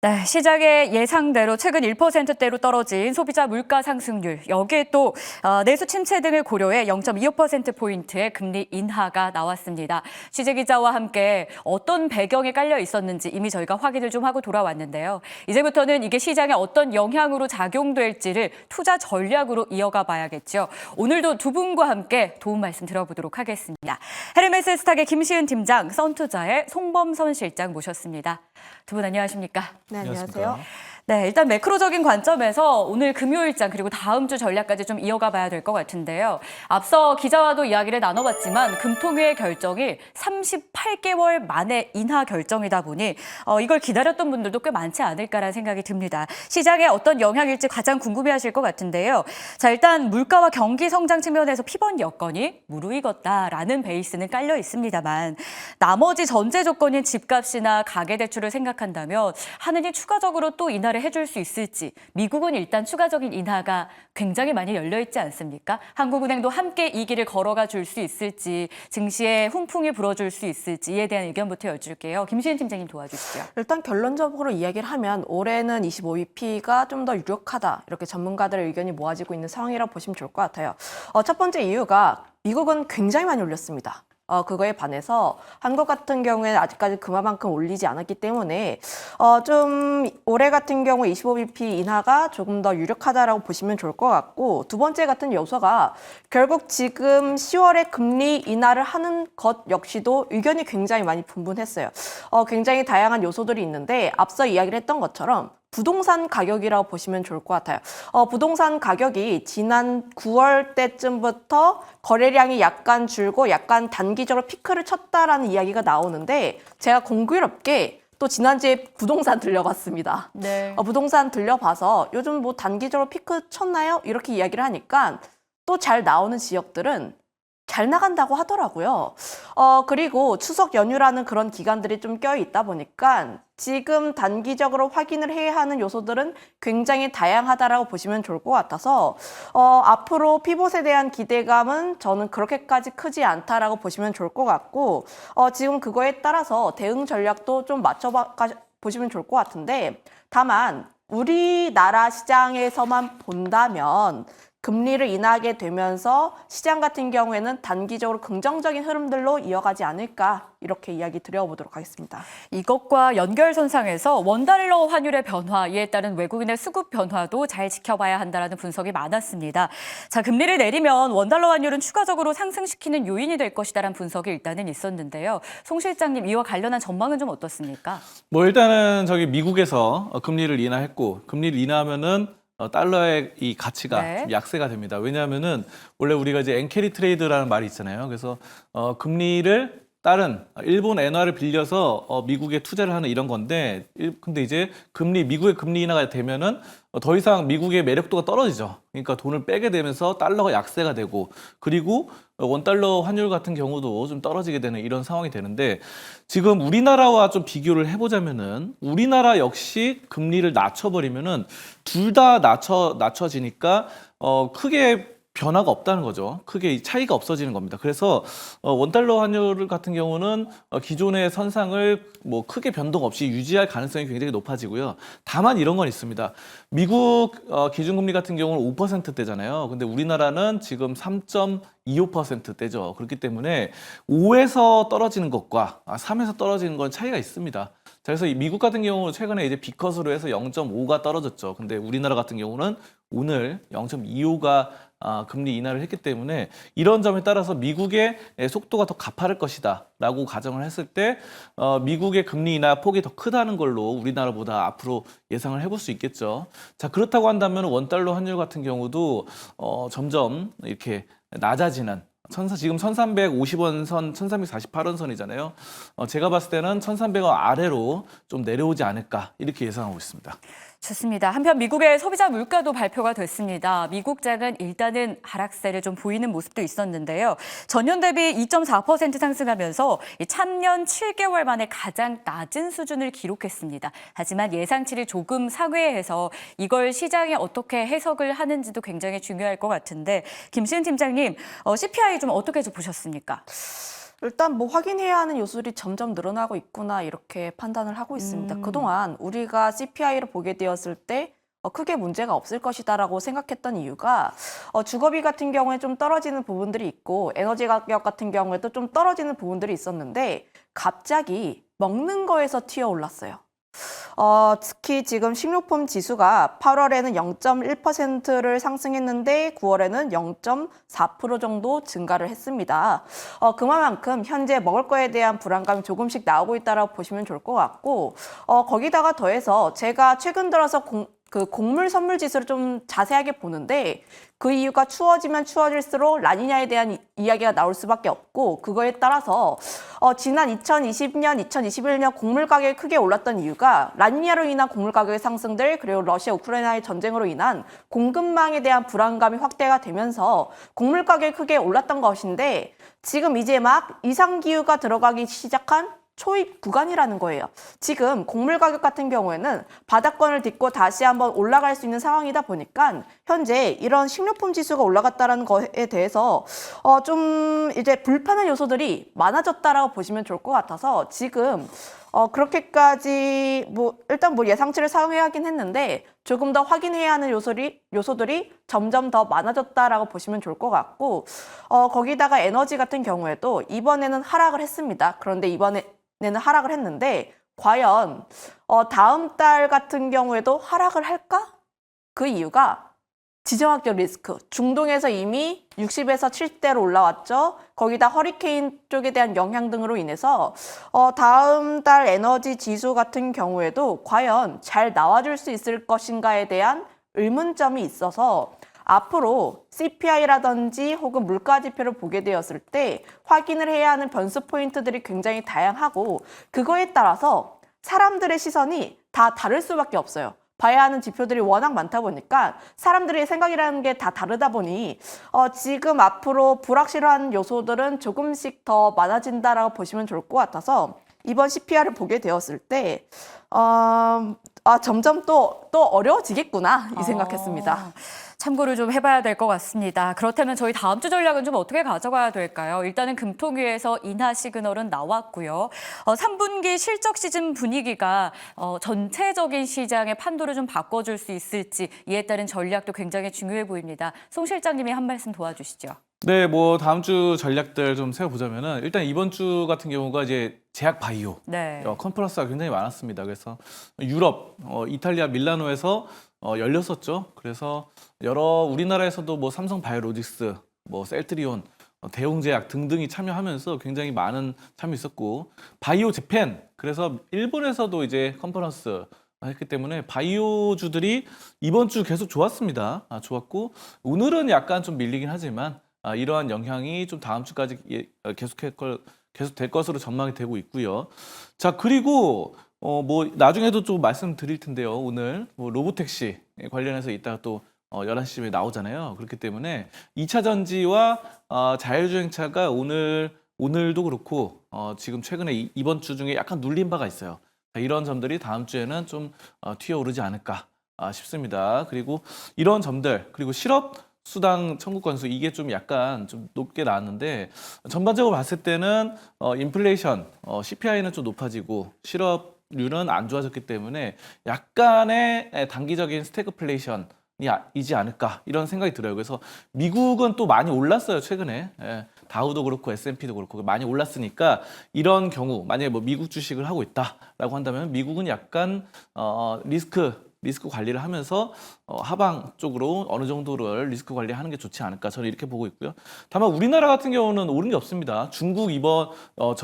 네, 시장의 예상대로 최근 1%대로 떨어진 소비자 물가 상승률, 여기에 또 내수 침체 등을 고려해 0.25%포인트의 금리 인하가 나왔습니다. 취재 기자와 함께 어떤 배경에 깔려 있었는지 이미 저희가 확인을 좀 하고 돌아왔는데요. 이제부터는 이게 시장에 어떤 영향으로 작용될지를 투자 전략으로 이어가 봐야겠죠. 오늘도 두 분과 함께 도움 말씀 들어보도록 하겠습니다. 헤르메스 스탁의 김시은 팀장, 선투자의 송범선 실장 모셨습니다. 두 분 안녕하십니까? 네, 안녕하세요. 네, 일단 매크로적인 관점에서 오늘 금요일장 그리고 다음 주 전략까지 좀 이어가 봐야 될 것 같은데요. 앞서 기자와도 이야기를 나눠봤지만 금통위의 결정이 38개월 만에 인하 결정이다 보니 이걸 기다렸던 분들도 꽤 많지 않을까라는 생각이 듭니다. 시장에 어떤 영향일지 가장 궁금해하실 것 같은데요. 자, 일단 물가와 경기 성장 측면에서 피번 여건이 무르익었다라는 베이스는 깔려 있습니다만 나머지 전제 조건인 집값이나 가계대출을 생각한다면 하느니 추가적으로 또 인하를 해줄 수 있을지, 미국은 일단 추가적인 인하가 굉장히 많이 열려있지 않습니까? 한국은행도 함께 이 길을 걸어가 줄 수 있을지, 증시에 훈풍이 불어줄 수 있을지 이에 대한 의견부터 여쭐게요. 김시은 팀장님 도와주시죠. 일단 결론적으로 이야기를 하면 올해는 25bp가 좀 더 유력하다. 이렇게 전문가들의 의견이 모아지고 있는 상황이라고 보시면 좋을 것 같아요. 첫 번째 이유가 미국은 굉장히 많이 올렸습니다. 그거에 반해서 한국 같은 경우에는 아직까지 그만큼 올리지 않았기 때문에 좀 올해 같은 경우 25bp 인하가 조금 더 유력하다라고 보시면 좋을 것 같고, 두 번째 같은 요소가 결국 지금 10월에 금리 인하를 하는 것 역시도 의견이 굉장히 많이 분분했어요. 굉장히 다양한 요소들이 있는데 앞서 이야기를 했던 것처럼 부동산 가격이라고 보시면 좋을 것 같아요. 부동산 가격이 지난 9월 때쯤부터 거래량이 약간 줄고 약간 단기적으로 피크를 쳤다라는 이야기가 나오는데, 제가 공교롭게 또 지난주에 부동산 들려봤습니다. 네. 부동산 들려봐서 요즘 뭐 단기적으로 피크 쳤나요? 이렇게 이야기를 하니까 또 잘 나오는 지역들은 잘 나간다고 하더라고요. 그리고 추석 연휴라는 그런 기간들이 좀 껴있다 보니까 지금 단기적으로 확인을 해야 하는 요소들은 굉장히 다양하다라고 보시면 좋을 것 같아서 앞으로 피봇에 대한 기대감은 저는 그렇게까지 크지 않다라고 보시면 좋을 것 같고, 지금 그거에 따라서 대응 전략도 좀 보시면 좋을 것 같은데, 다만 우리나라 시장에서만 본다면 금리를 인하하게 되면서 시장 같은 경우에는 단기적으로 긍정적인 흐름들로 이어가지 않을까, 이렇게 이야기 드려보도록 하겠습니다. 이것과 연결선상에서 원달러 환율의 변화, 이에 따른 외국인의 수급 변화도 잘 지켜봐야 한다는 분석이 많았습니다. 자, 금리를 내리면 원달러 환율은 추가적으로 상승시키는 요인이 될 것이다라는 분석이 일단은 있었는데요. 송 실장님, 이와 관련한 전망은 좀 어떻습니까? 뭐 일단은 금리에서 금리를 인하했고, 금리를 인하하면은 달러의 이 가치가 네. 좀 약세가 됩니다. 왜냐하면은 원래 우리가 이제 엔캐리 트레이드라는 말이 있잖아요. 그래서 금리를 다른 일본 엔화를 빌려서 미국에 투자를 하는 이런 건데, 근데 이제 미국의 금리 인하가 되면은 더 이상 미국의 매력도가 떨어지죠. 그러니까 돈을 빼게 되면서 달러가 약세가 되고, 그리고 원달러 환율 같은 경우도 좀 떨어지게 되는 이런 상황이 되는데, 지금 우리나라와 좀 비교를 해보자면은 우리나라 역시 금리를 낮춰버리면은 둘 다 낮춰지니까 크게 변화가 없다는 거죠. 크게 차이가 없어지는 겁니다. 그래서 원달러 환율 같은 경우는 기존의 선상을 뭐 크게 변동 없이 유지할 가능성이 굉장히 높아지고요. 다만 이런 건 있습니다. 미국 기준금리 같은 경우는 5%대잖아요. 근데 우리나라는 지금 3.25%대죠. 그렇기 때문에 5에서 떨어지는 것과 3에서 떨어지는 건 차이가 있습니다. 자, 그래서 이 미국 같은 경우 최근에 이제 B컷으로 해서 0.5가 떨어졌죠. 근데 우리나라 같은 경우는 오늘 0.25가 금리 인하를 했기 때문에 이런 점에 따라서 미국의 속도가 더 가파를 것이다 라고 가정을 했을 때 미국의 금리 인하 폭이 더 크다는 걸로 우리나라보다 앞으로 예상을 해볼 수 있겠죠. 자, 그렇다고 한다면 원달러 환율 같은 경우도 점점 이렇게 낮아지는, 지금 1350원 선, 1348원 선이잖아요. 제가 봤을 때는 1300원 아래로 좀 내려오지 않을까, 이렇게 예상하고 있습니다. 좋습니다. 한편 미국의 소비자 물가도 발표가 됐습니다. 미국장은 일단은 하락세를 좀 보이는 모습도 있었는데요. 전년 대비 2.4% 상승하면서 참년 7개월 만에 가장 낮은 수준을 기록했습니다. 하지만 예상치를 조금 상회해서 이걸 시장에 어떻게 해석을 하는지도 굉장히 중요할 것 같은데, 김시은 팀장님, CPI 좀 어떻게 보셨습니까? 일단 뭐 확인해야 하는 요소들이 점점 늘어나고 있구나 이렇게 판단을 하고 있습니다. 그동안 우리가 CPI를 보게 되었을 때 크게 문제가 없을 것이다라고 생각했던 이유가 주거비 같은 경우에 좀 떨어지는 부분들이 있고 에너지 가격 같은 경우에도 좀 떨어지는 부분들이 있었는데 갑자기 먹는 거에서 튀어 올랐어요. 특히 지금 식료품 지수가 8월에는 0.1%를 상승했는데 9월에는 0.4% 정도 증가를 했습니다. 그만큼 현재 먹을 거에 대한 불안감이 조금씩 나오고 있다고 보시면 좋을 것 같고 거기다가 더해서 제가 최근 들어서 곡물 선물 지수를 좀 자세하게 보는데 그 이유가 추워지면 추워질수록 라니냐에 대한 이야기가 나올 수밖에 없고 그거에 따라서 지난 2020년, 2021년 곡물 가격이 크게 올랐던 이유가 라니냐로 인한 곡물 가격의 상승들 그리고 러시아 우크라이나의 전쟁으로 인한 공급망에 대한 불안감이 확대가 되면서 곡물 가격이 크게 올랐던 것인데 지금 이제 막 이상기후가 들어가기 시작한 초입 구간이라는 거예요. 지금 곡물 가격 같은 경우에는 바닥권을 딛고 다시 한번 올라갈 수 있는 상황이다 보니까 현재 이런 식료품 지수가 올라갔다는 거에 대해서 좀 이제 불편한 요소들이 많아졌다라고 보시면 좋을 것 같아서 지금 그렇게까지 일단 예상치를 상회하긴 했는데 조금 더 확인해야 하는 요소들이 점점 더 많아졌다라고 보시면 좋을 것 같고 거기다가 에너지 같은 경우에도 이번에는 하락을 했습니다. 그런데 이번에는 하락을 했는데 과연 다음 달 같은 경우에도 하락을 할까? 그 이유가 지정학적 리스크, 중동에서 이미 60에서 70대로 올라왔죠. 거기다 허리케인 쪽에 대한 영향 등으로 인해서 다음 달 에너지 지수 같은 경우에도 과연 잘 나와줄 수 있을 것인가에 대한 의문점이 있어서 앞으로 CPI라든지 혹은 물가지표를 보게 되었을 때 확인을 해야 하는 변수 포인트들이 굉장히 다양하고 그거에 따라서 사람들의 시선이 다 다를 수밖에 없어요. 봐야 하는 지표들이 워낙 많다 보니까 사람들의 생각이라는 게 다 다르다 보니 지금 앞으로 불확실한 요소들은 조금씩 더 많아진다라고 보시면 좋을 것 같아서 이번 CPI를 보게 되었을 때 점점 또 어려워지겠구나 이 생각했습니다. 참고를 좀 해봐야 될 것 같습니다. 그렇다면 저희 다음 주 전략은 좀 어떻게 가져가야 될까요? 일단은 금통위에서 인하 시그널은 나왔고요. 3분기 실적 시즌 분위기가 전체적인 시장의 판도를 좀 바꿔줄 수 있을지 이에 따른 전략도 굉장히 중요해 보입니다. 송 실장님이 한 말씀 도와주시죠. 네, 다음 주 전략들 좀 세워보자면은 일단 이번 주 같은 경우가 이제 제약 바이오 네. 컨퍼런스가 굉장히 많았습니다. 그래서 유럽, 이탈리아 밀라노에서 열렸었죠. 그래서 우리나라에서도 삼성 바이오로직스, 셀트리온, 대웅제약 등등이 참여하면서 굉장히 많은 참여 있었고 바이오 재팬 그래서 일본에서도 이제 컨퍼런스 했기 때문에 바이오주들이 이번 주 계속 좋았습니다. 좋았고 오늘은 약간 좀 밀리긴 하지만 이러한 영향이 좀 다음 주까지 계속 될 것으로 전망이 되고 있고요. 자, 그리고 나중에도 좀 말씀드릴 텐데요. 오늘 로보택시 관련해서 이따가 또 11시쯤에 나오잖아요. 그렇기 때문에 2차 전지와 자율주행차가 오늘도 그렇고 지금 최근에 이번 주 중에 약간 눌린 바가 있어요. 이런 점들이 다음 주에는 좀 튀어오르지 않을까 싶습니다. 그리고 이런 점들 그리고 실업 수당 청구 건수 이게 좀 약간 좀 높게 나왔는데 전반적으로 봤을 때는 인플레이션 CPI는 좀 높아지고 실업률은 안 좋아졌기 때문에 약간의 단기적인 스태그플레이션이 이지 않을까 이런 생각이 들어요. 그래서 미국은 또 많이 올랐어요 최근에. 다우도 그렇고 S&P도 그렇고 많이 올랐으니까 이런 경우 만약에 미국 주식을 하고 있다라고 한다면 미국은 약간 리스크 관리를 하면서 하방 쪽으로 어느 정도를 리스크 관리하는 게 좋지 않을까 저는 이렇게 보고 있고요. 다만 우리나라 같은 경우는 오른 게 없습니다. 중국 이번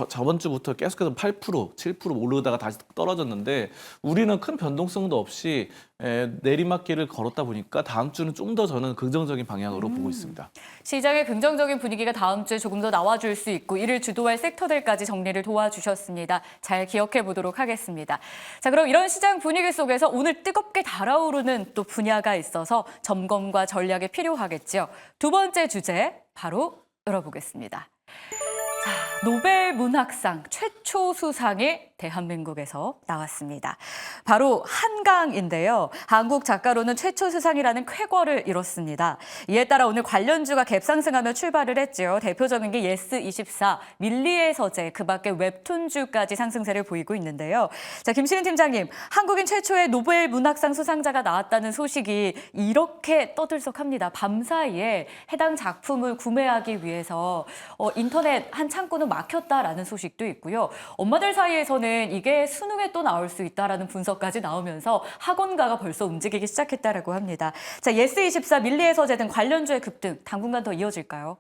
저번 주부터 계속해서 8%, 7% 오르다가 다시 떨어졌는데 우리는 큰 변동성도 없이 내리막길을 걸었다 보니까 다음 주는 좀 더 저는 긍정적인 방향으로 보고 있습니다. 시장의 긍정적인 분위기가 다음 주에 조금 더 나와줄 수 있고 이를 주도할 섹터들까지 정리를 도와주셨습니다. 잘 기억해 보도록 하겠습니다. 자, 그럼 이런 시장 분위기 속에서 오늘 뜨겁게 달아오르는 또 분야가 있어서 점검과 전략이 필요하겠죠. 두 번째 주제 바로 열어보겠습니다. 자, 노벨 문학상 최초 수상이 대한민국에서 나왔습니다. 바로 한강인데요. 한국 작가로는 최초 수상이라는 쾌거를 이뤘습니다. 이에 따라 오늘 관련주가 갭상승하며 출발을 했죠. 대표적인 게 예스24, 밀리의 서재, 그 밖에 웹툰주까지 상승세를 보이고 있는데요. 자, 김시린 팀장님, 한국인 최초의 노벨 문학상 수상자가 나왔다는 소식이 이렇게 떠들썩합니다. 밤사이에 해당 작품을 구매하기 위해서 인터넷 한 창구는 막혔다라는 소식도 있고요. 엄마들 사이에서는 이게 수능에 또 나올 수 있다라는 분석까지 나오면서 학원가가 벌써 움직이기 시작했다라고 합니다. 자, 예스24, 밀리의 서재 등 관련주의 급등 당분간 더 이어질까요?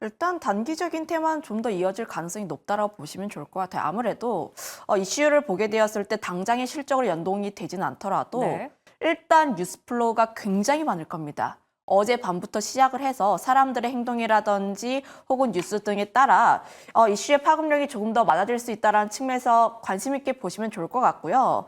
일단 단기적인 테마는 좀 더 이어질 가능성이 높다라고 보시면 좋을 것 같아요. 아무래도 이슈를 보게 되었을 때 당장의 실적으로 연동이 되진 않더라도 네. 일단 뉴스플로우가 굉장히 많을 겁니다. 어제 밤부터 시작을 해서 사람들의 행동이라든지 혹은 뉴스 등에 따라 이슈의 파급력이 조금 더 많아질 수 있다는 측면에서 관심 있게 보시면 좋을 것 같고요.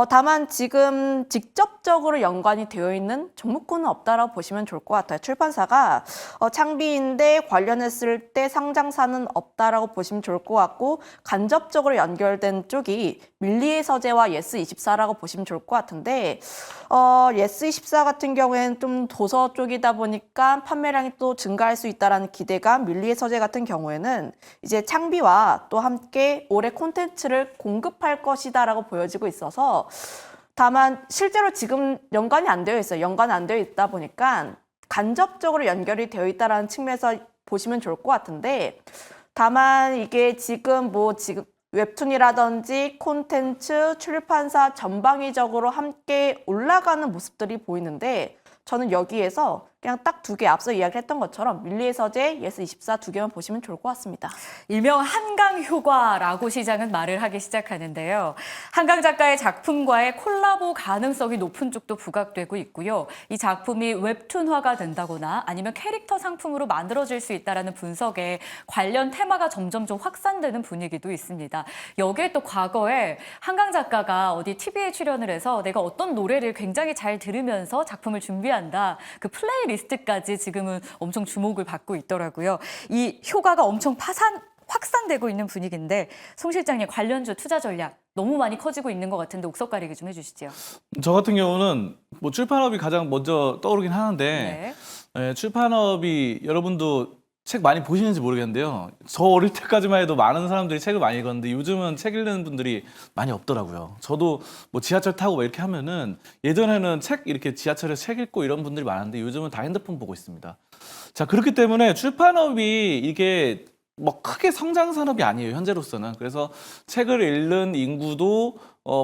다만 지금 직접적으로 연관이 되어 있는 종목군은 없다라고 보시면 좋을 것 같아요. 출판사가 창비인데 관련했을 때 상장사는 없다라고 보시면 좋을 것 같고 간접적으로 연결된 쪽이 밀리의 서재와 예스24라고 보시면 좋을 것 같은데 예스24 같은 경우에는 좀 도서 쪽이다 보니까 판매량이 또 증가할 수 있다는 기대감, 밀리의 서재 같은 경우에는 이제 창비와 또 함께 올해 콘텐츠를 공급할 것이다라고 보여지고 있어서 다만 실제로 지금 연관이 안 되어 있어요. 연관이 안 되어 있다 보니까 간접적으로 연결이 되어 있다는 측면에서 보시면 좋을 것 같은데 다만 이게 지금 웹툰이라든지 콘텐츠, 출판사 전방위적으로 함께 올라가는 모습들이 보이는데 저는 여기에서 그냥 딱 두 개 앞서 이야기를 했던 것처럼 밀리의 서재, 예스24 두 개만 보시면 좋을 것 같습니다. 일명 한강 효과라고 시장은 말을 하기 시작하는데요. 한강 작가의 작품과의 콜라보 가능성이 높은 쪽도 부각되고 있고요. 이 작품이 웹툰화가 된다거나 아니면 캐릭터 상품으로 만들어질 수 있다는 분석에 관련 테마가 점점 좀 확산되는 분위기도 있습니다. 여기에 또 과거에 한강 작가가 어디 TV에 출연을 해서 내가 어떤 노래를 굉장히 잘 들으면서 작품을 준비한다. 그 플레이리스트까지 지금은 엄청 주목을 받고 있더라고요. 이 효과가 엄청 확산되고 있는 분위기인데 송 실장님 관련주 투자 전략 너무 많이 커지고 있는 것 같은데 옥석 가리기 좀 해주시죠. 저 같은 경우는 뭐 출판업이 가장 먼저 떠오르긴 하는데 출판업이 여러분도 책 많이 보시는지 모르겠는데요. 저 어릴 때까지만 해도 많은 사람들이 책을 많이 읽었는데 요즘은 책 읽는 분들이 많이 없더라고요. 저도 뭐 지하철 타고 막 이렇게 하면은 예전에는 책 이렇게 지하철에서 책 읽고 이런 분들이 많은데 요즘은 다 핸드폰 보고 있습니다. 자, 그렇기 때문에 출판업이 이게 뭐 크게 성장 산업이 아니에요, 현재로서는. 그래서 책을 읽는 인구도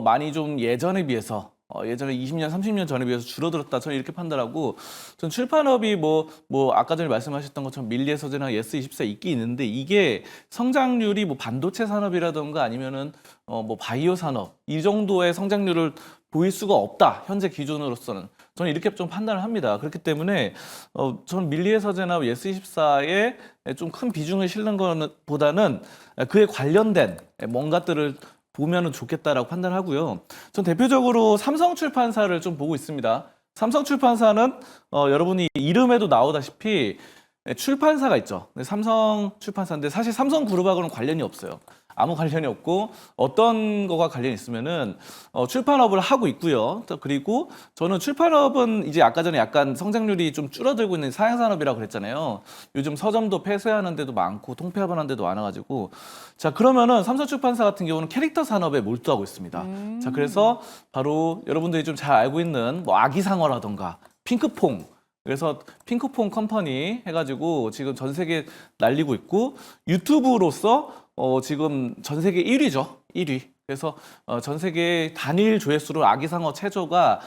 많이 좀 예전에 비해서 예전에 20년, 30년 전에 비해서 줄어들었다. 저는 이렇게 판단하고, 전 출판업이 뭐 아까 전에 말씀하셨던 것처럼 밀리의 서재나 예스24 있긴 있는데 이게 성장률이 뭐 반도체 산업이라던가 아니면은 뭐 바이오 산업 이 정도의 성장률을 보일 수가 없다. 현재 기준으로서는. 저는 이렇게 좀 판단을 합니다. 그렇기 때문에 저는 밀리의 서재나 예스24에 좀 큰 비중을 실는 것보다는 그에 관련된 뭔가들을 보면은 좋겠다라고 판단하고요. 전 대표적으로 삼성출판사를 좀 보고 있습니다. 삼성출판사는 여러분이 이름에도 나오다시피 출판사가 있죠. 삼성출판사인데 사실 삼성그룹하고는 관련이 없어요. 아무 관련이 없고 어떤 거가 관련이 있으면은 출판업을 하고 있고요. 그리고 저는 출판업은 이제 아까 전에 약간 성장률이 좀 줄어들고 있는 사양산업이라고 그랬잖아요. 요즘 서점도 폐쇄하는 데도 많고 통폐합하는 데도 많아가지고 자, 그러면은 삼성출판사 같은 경우는 캐릭터 산업에 몰두하고 있습니다. 자, 그래서 바로 여러분들이 좀 잘 알고 있는 뭐 아기상어라던가 핑크퐁, 그래서 핑크퐁 컴퍼니 해가지고 지금 전 세계 날리고 있고 유튜브로서 지금 전 세계 1위죠. 1위. 그래서 전 세계 단일 조회수로 아기상어 체조가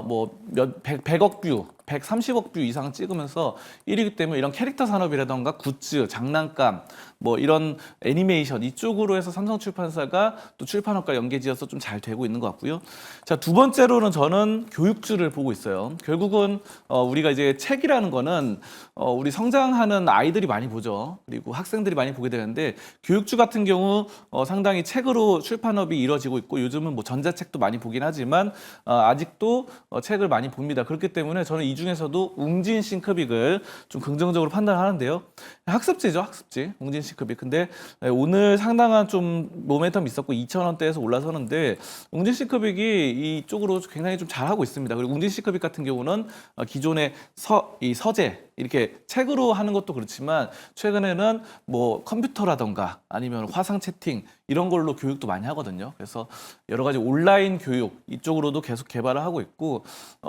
뭐 100억 뷰, 130억 뷰 이상 찍으면서 1위이기 때문에 이런 캐릭터 산업이라던가 굿즈, 장난감, 뭐 이런 애니메이션 이쪽으로 해서 삼성출판사가 또 출판업과 연계지어서 좀 잘 되고 있는 것 같고요. 자, 두 번째로는 저는 교육주를 보고 있어요. 결국은 우리가 이제 책이라는 거는 우리 성장하는 아이들이 많이 보죠. 그리고 학생들이 많이 보게 되는데 교육주 같은 경우 상당히 책으로 출판업이 이루어지고 있고 요즘은 뭐 전자책도 많이 보긴 하지만 아직도 책을 많이 봅니다. 그렇기 때문에 저는 이 중에서도 웅진 싱크빅을 좀 긍정적으로 판단하는데요. 학습지죠, 학습지. 웅진 싱크빅. 근데 오늘 상당한 좀 모멘텀이 있었고 2,000원대에서 올라서는데 웅진 싱크빅이 이쪽으로 굉장히 좀 잘하고 있습니다. 그리고 웅진 싱크빅 같은 경우는 기존의 이 서재 이렇게 책으로 하는 것도 그렇지만 최근에는 뭐 컴퓨터라던가 아니면 화상 채팅 이런 걸로 교육도 많이 하거든요. 그래서 여러 가지 온라인 교육 이쪽으로도 계속 개발을 하고 있고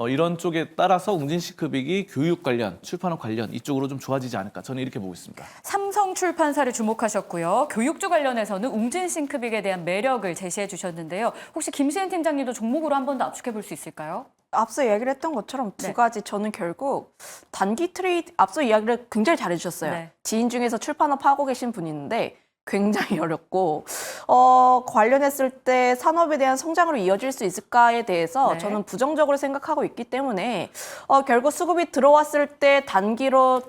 이런 쪽에 따라서 웅진 싱크빅이 교육 관련, 출판업 관련 이쪽으로 좀 좋아지지 않을까 저는 이렇게 보고 있습니다. 삼성 출판사를 주목하셨고요. 교육주 관련해서는 웅진 싱크빅에 대한 매력을 제시해 주셨는데요. 혹시 김시은 팀장님도 종목으로 한 번 더 압축해 볼 수 있을까요? 앞서 이야기를 했던 것처럼 두 네. 가지 저는 결국 단기 트레이드 앞서 이야기를 굉장히 잘해주셨어요. 네. 지인 중에서 출판업 하고 계신 분이 있는데 굉장히 어렵고 관련했을 때 산업에 대한 성장으로 이어질 수 있을까에 대해서 네. 저는 부정적으로 생각하고 있기 때문에 결국 수급이 들어왔을 때 단기로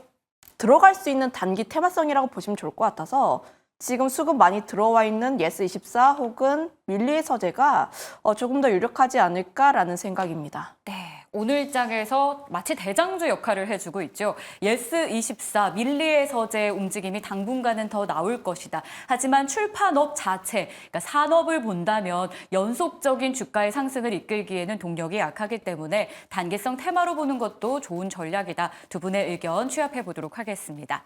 들어갈 수 있는 단기 테마성이라고 보시면 좋을 것 같아서 지금 수급 많이 들어와 있는 예스24 혹은 밀리의 서재가 조금 더 유력하지 않을까라는 생각입니다. 네, 오늘장에서 마치 대장주 역할을 해주고 있죠. 예스24, 밀리의 서재의 움직임이 당분간은 더 나올 것이다. 하지만 출판업 자체, 그러니까 산업을 본다면 연속적인 주가의 상승을 이끌기에는 동력이 약하기 때문에 단기성 테마로 보는 것도 좋은 전략이다. 두 분의 의견 취합해 보도록 하겠습니다.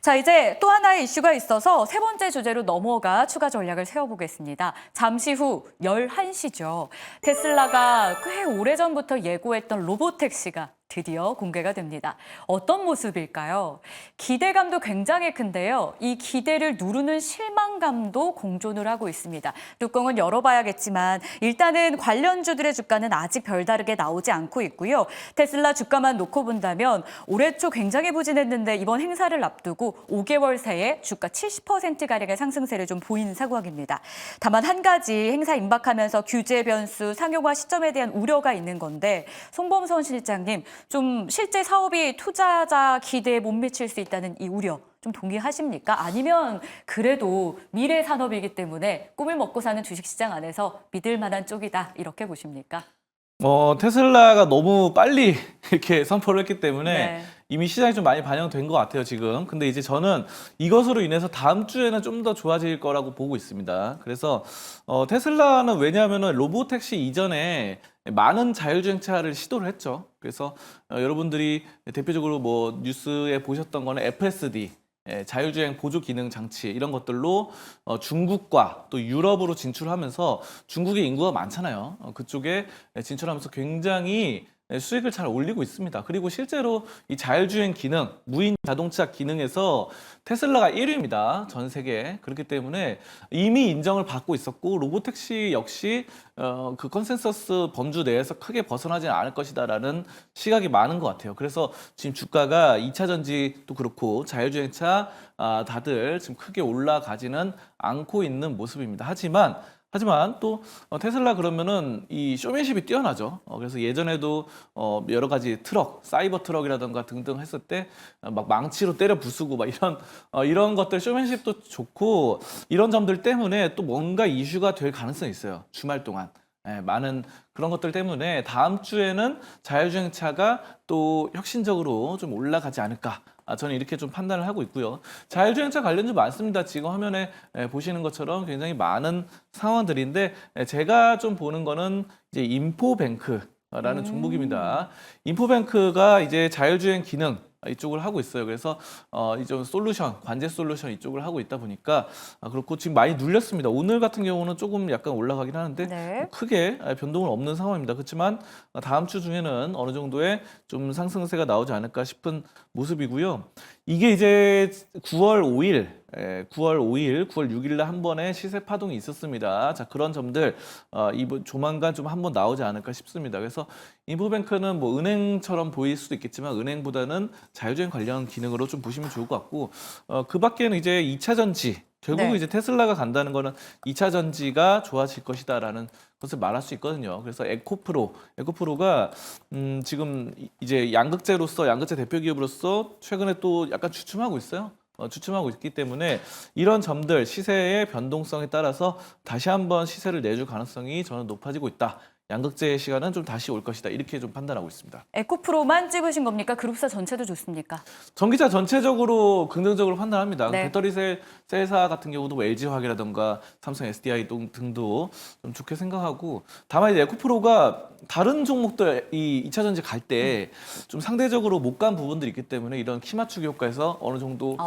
자, 이제 또 하나의 이슈가 있어서 세 번째 주제로 넘어가 추가 전략을 세워보겠습니다. 잠시 후 11시죠. 테슬라가 꽤 오래전부터 예고했던 로보택시가 드디어 공개가 됩니다. 어떤 모습일까요? 기대감도 굉장히 큰데요. 이 기대를 누르는 실망감도 공존을 하고 있습니다. 뚜껑은 열어봐야겠지만 일단은 관련주들의 주가는 아직 별다르게 나오지 않고 있고요. 테슬라 주가만 놓고 본다면 올해 초 굉장히 부진했는데 이번 행사를 앞두고 5개월 새에 주가 70%가량의 상승세를 좀 보이는 상황입니다. 다만 한 가지 행사 임박하면서 규제 변수, 상용화 시점에 대한 우려가 있는 건데 송범선 실장님, 좀 실제 사업이 투자자 기대에 못 미칠 수 있다는 이 우려 좀 동의하십니까? 아니면 그래도 미래 산업이기 때문에 꿈을 먹고 사는 주식시장 안에서 믿을 만한 쪽이다 이렇게 보십니까? 테슬라가 너무 빨리 이렇게 선포를 했기 때문에 네. 이미 시장이 좀 많이 반영된 것 같아요, 지금. 근데 이제 저는 이것으로 인해서 다음 주에는 좀 더 좋아질 거라고 보고 있습니다. 그래서 테슬라는 왜냐하면 로보택시 이전에 많은 자율주행차를 시도를 했죠. 그래서 여러분들이 대표적으로 뭐 뉴스에 보셨던 거는 FSD, 자율주행 보조 기능 장치 이런 것들로 중국과 또 유럽으로 진출하면서 중국의 인구가 많잖아요. 그쪽에 진출하면서 굉장히 수익을 잘 올리고 있습니다. 그리고 실제로 이 자율주행 기능, 무인 자동차 기능에서 테슬라가 1위입니다. 전 세계에. 그렇기 때문에 이미 인정을 받고 있었고 로보택시 역시 그 컨센서스 범주 내에서 크게 벗어나지는 않을 것이다라는 시각이 많은 것 같아요. 그래서 지금 주가가 2차 전지도 그렇고 자율주행차 다들 지금 크게 올라가지는 않고 있는 모습입니다. 하지만 또 테슬라 그러면은 이 쇼맨십이 뛰어나죠. 그래서 예전에도 여러 가지 트럭, 사이버 트럭이라던가 등등 했을 때 막 망치로 때려 부수고 막 이런 것들 쇼맨십도 좋고 이런 점들 때문에 또 뭔가 이슈가 될 가능성이 있어요. 주말 동안. 많은 그런 것들 때문에 다음 주에는 자율주행차가 또 혁신적으로 좀 올라가지 않을까. 저는 이렇게 좀 판단을 하고 있고요. 자율주행차 관련주 많습니다. 지금 화면에 보시는 것처럼 굉장히 많은 상황들인데 제가 좀 보는 거는 이제 인포뱅크라는 종목입니다. 인포뱅크가 이제 자율주행 기능 이쪽을 하고 있어요. 그래서 이제 솔루션, 관제 솔루션 이쪽을 하고 있다 보니까 그렇고 지금 많이 눌렸습니다. 오늘 같은 경우는 조금 약간 올라가긴 하는데 네. 크게 변동은 없는 상황입니다. 그렇지만 다음 주 중에는 어느 정도의 좀 상승세가 나오지 않을까 싶은 모습이고요. 이게 이제 9월 5일, 9월 6일 날 한 번의 시세 파동이 있었습니다. 자, 그런 점들 이번 조만간 좀 한번 나오지 않을까 싶습니다. 그래서 인포뱅크는 뭐 은행처럼 보일 수도 있겠지만 은행보다는 자율주행 관련 기능으로 좀 보시면 좋을 것 같고 그 밖에는 이제 2차 전지 결국은 네. 이제 테슬라가 간다는 거는 2차 전지가 좋아질 것이다라는 것을 말할 수 있거든요. 그래서 에코프로가 지금 이제 양극재 대표 기업으로서 최근에 또 약간 주춤하고 있어요. 주춤하고 있기 때문에 이런 점들 시세의 변동성에 따라서 다시 한번 시세를 내줄 가능성이 저는 높아지고 있다. 양극재 시간은 좀 다시 올 것이다. 이렇게 좀 판단하고 있습니다. 에코프로만 찍으신 겁니까? 그룹사 전체도 좋습니까? 전기차 전체적으로 긍정적으로 판단합니다. 네. 배터리 셀사 같은 경우도 뭐 LG화학이라든가 삼성 SDI 등도 좀 좋게 생각하고, 다만 이제 에코프로가 다른 종목들 이 2차 전지 갈 때 좀 상대적으로 못 간 부분들이 있기 때문에 이런 키 맞추기 효과에서 어느 정도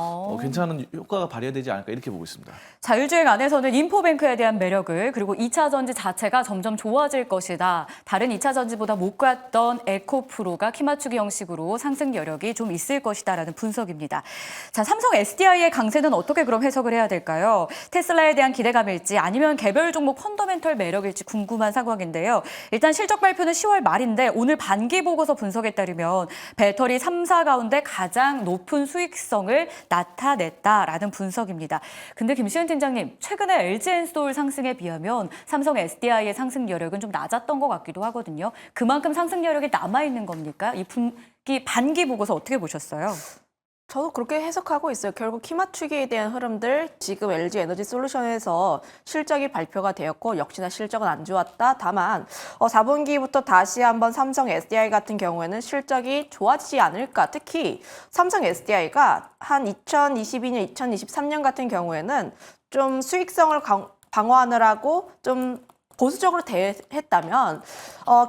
괜찮은 효과가 발휘되지 않을까 이렇게 보고 있습니다. 자율주행 안에서는 인포뱅크에 대한 매력을, 그리고 2차 전지 자체가 점점 좋아질 것이다. 다른 2차 전지보다 못 갔던 에코프로가 키 맞추기 형식으로 상승 여력이 좀 있을 것이다라는 분석입니다. 자, 삼성 SDI의 강세는 어떻게 그럼 해석을 해야 될까요? 테슬라에 대한 기대감일지 아니면 개별 종목 펀더멘털 매력일지 궁금한 상황인데요. 일단 실적 발표는 10월 말인데 오늘 반기 보고서 분석에 따르면 배터리 3사 가운데 가장 높은 수익성을 나타냈다라는 분석입니다. 근데 김시은 팀장님, 최근에 LG엔솔 상승에 비하면 삼성 SDI의 상승 여력은 좀 낮았던 것 같기도 하거든요. 그만큼 상승 여력이 남아있는 겁니까? 이 반기 보고서 어떻게 보셨어요? 저도 그렇게 해석하고 있어요. 결국 키 맞추기에 대한 흐름들, 지금 LG 에너지 솔루션에서 실적이 발표가 되었고 역시나 실적은 안 좋았다. 다만 4분기부터 다시 한번 삼성 SDI 같은 경우에는 실적이 좋아지지 않을까. 특히 삼성 SDI가 한 2022년, 2023년 같은 경우에는 좀 수익성을 방어하느라고 좀 보수적으로 대했다면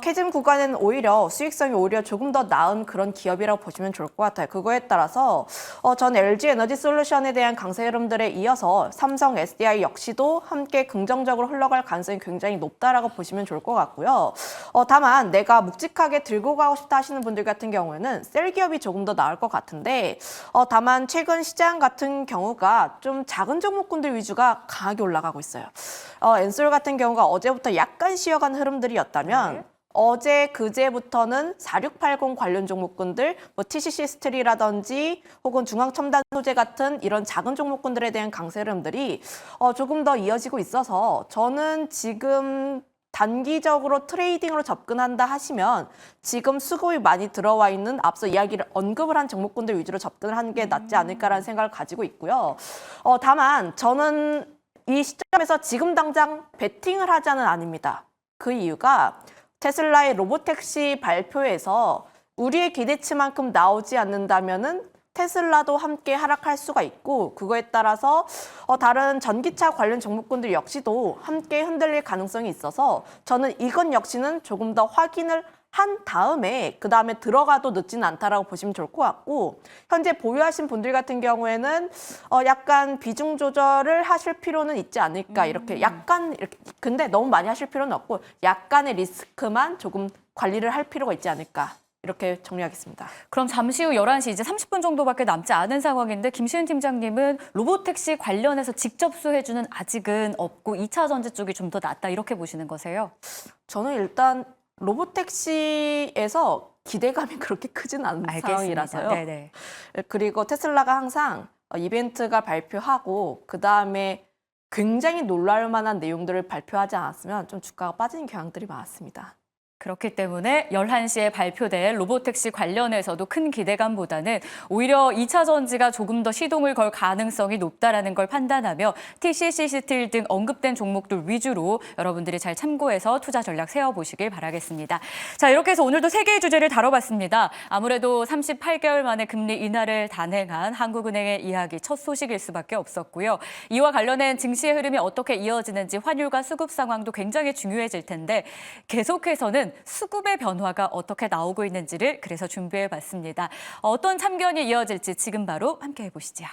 캐즘 구간에는 오히려 수익성이 오히려 조금 더 나은 그런 기업이라고 보시면 좋을 것 같아요. 그거에 따라서 전 LG 에너지 솔루션에 대한 강세 흐름들에 이어서 삼성 SDI 역시도 함께 긍정적으로 흘러갈 가능성이 굉장히 높다라고 보시면 좋을 것 같고요. 다만 내가 묵직하게 들고 가고 싶다 하시는 분들 같은 경우에는 셀 기업이 조금 더 나을 것 같은데 다만 최근 시장 같은 경우가 좀 작은 종목군들 위주가 강하게 올라가고 있어요. 엔솔 같은 경우가 어제부터 약간 쉬어간 흐름들이었다면 어제 그제부터는 4680 관련 종목군들, 뭐 TCC 스틸이라든지 혹은 중앙첨단 소재 같은 이런 작은 종목군들에 대한 강세 흐름들이 조금 더 이어지고 있어서 저는 지금 단기적으로 트레이딩으로 접근한다 하시면 지금 수급이 많이 들어와 있는 앞서 이야기를 언급을 한 종목군들 위주로 접근을 하는 게 낫지 않을까라는 생각을 가지고 있고요. 다만 저는 이 시점에서 지금 당장 베팅을 하자는 아닙니다. 그 이유가 테슬라의 로보택시 발표에서 우리의 기대치만큼 나오지 않는다면은 테슬라도 함께 하락할 수가 있고 그거에 따라서 다른 전기차 관련 종목군들 역시도 함께 흔들릴 가능성이 있어서 저는 이건 역시는 조금 더 확인을 한 다음에 그 다음에 들어가도 늦지는 않다라고 보시면 좋을 것 같고 현재 보유하신 분들 같은 경우에는 약간 비중 조절을 하실 필요는 있지 않을까 이렇게 약간 이렇게 근데 너무 많이 하실 필요는 없고 약간의 리스크만 조금 관리를 할 필요가 있지 않을까. 이렇게 정리하겠습니다. 그럼 잠시 후 11시 이제 30분 정도밖에 남지 않은 상황인데 김시은 팀장님은 로보택시 관련해서 직접 수혜주는 아직은 없고 2차 전지 쪽이 좀 더 낫다 이렇게 보시는 거세요? 저는 일단 로보택시에서 기대감이 그렇게 크진 않은 상황이라서요. 네네. 그리고 테슬라가 항상 이벤트가 발표하고 그다음에 굉장히 놀랄 만한 내용들을 발표하지 않았으면 좀 주가가 빠지는 경향들이 많았습니다. 그렇기 때문에 11시에 발표될 로보택시 관련해서도 큰 기대감보다는 오히려 2차 전지가 조금 더 시동을 걸 가능성이 높다라는 걸 판단하며 TCC 스틸 등 언급된 종목들 위주로 여러분들이 잘 참고해서 투자 전략 세워보시길 바라겠습니다. 자, 이렇게 해서 오늘도 3개의 주제를 다뤄봤습니다. 아무래도 38개월 만에 금리 인하를 단행한 한국은행의 이야기 첫 소식일 수밖에 없었고요. 이와 관련된 증시의 흐름이 어떻게 이어지는지 환율과 수급 상황도 굉장히 중요해질 텐데 계속해서는 수급의 변화가 어떻게 나오고 있는지를 그래서 준비해봤습니다. 어떤 참견이 이어질지 지금 바로 함께 해보시죠.